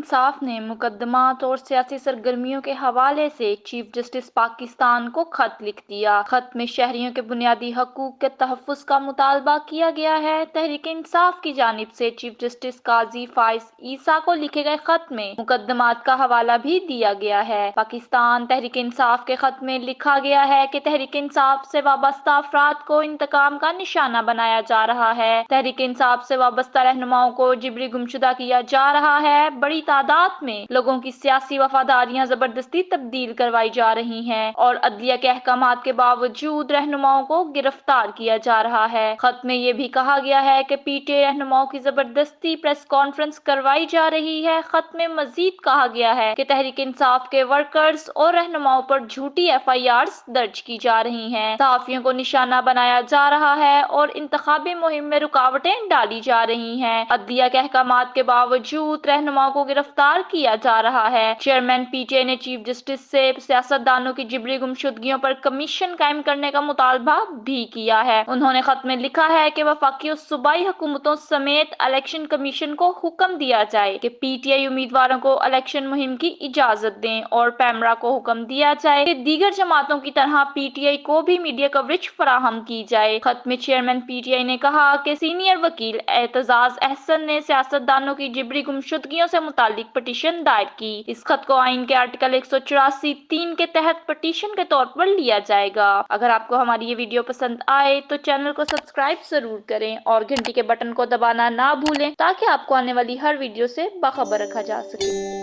इंसाफ ने मुकदमात और सियासी सरगर्मियों के हवाले से चीफ जस्टिस पाकिस्तान को खत लिख दिया। खत में शहरियों के बुनियादी हकूक के तहफ़्फ़ुज़ का मुतालबा किया गया है। तहरीक इंसाफ की जानिब से चीफ जस्टिस काजी फाइज ईसा को लिखे गए खत में मुकदमात का हवाला भी दिया गया है। पाकिस्तान तहरीक इंसाफ के खत में लिखा गया है कि तहरीक इंसाफ से वाबस्ता अफराद को इंतकाम का निशाना बनाया जा रहा है। तहरीक इंसाफ से वाबस्ता रहनुमाओं को जिबरी गुमशुदा किया जा रहा है। बड़ी तादाद में लोगों की सियासी वफादारियां जबरदस्ती तब्दील करवाई जा रही हैं और अदलिया के अहकामात के बावजूद रहनुमाओं को गिरफ्तार किया जा रहा है। खत में ये भी कहा गया है कि पीटीआई रहनुमाओं की जबरदस्ती प्रेस कॉन्फ्रेंस करवाई जा रही है। खत में मजीद कहा गया है कि तहरीक इंसाफ के वर्कर्स और रहनुमाओं पर झूठी FIRs दर्ज की जा रही हैं, सहाफियों को निशाना बनाया जा रहा है और इंतखाबी मुहिम में रुकावटें डाली जा रही हैं। अदलिया के अहकामात के बावजूद रहनुमाओं को गिरफ्तार किया जा रहा है। चेयरमैन पीटीआई ने चीफ जस्टिस से सियासतदानों की जिबरी गुमशुदगियों पर कमीशन कायम करने का मुतालबा भी किया है। उन्होंने खत में लिखा है कि वफाकी और सूबाई हुकूमतों समेत इलेक्शन कमीशन को हुक्म दिया जाए कि पीटीआई उम्मीदवारों को इलेक्शन मुहिम की इजाजत दें और पैमरा को हुक्म दिया जाए कि दीगर जमातों की तरह पीटीआई को भी मीडिया कवरेज फराहम की जाए। खत में चेयरमैन पीटीआई ने कहा कि सीनियर वकील एतजाज अहसन ने सियासतदानों की जिबरी गुमशुदगियों से मुतालिक पटिशन दायर की। इस खत को आइन के आर्टिकल 184(3) के तहत पटिशन के तौर पर लिया जाएगा। अगर आपको हमारी ये वीडियो पसंद आए तो चैनल को सब्सक्राइब जरूर करें और घंटी के बटन को दबाना ना भूलें ताकि आपको आने वाली हर वीडियो से बाखबर रखा जा सके।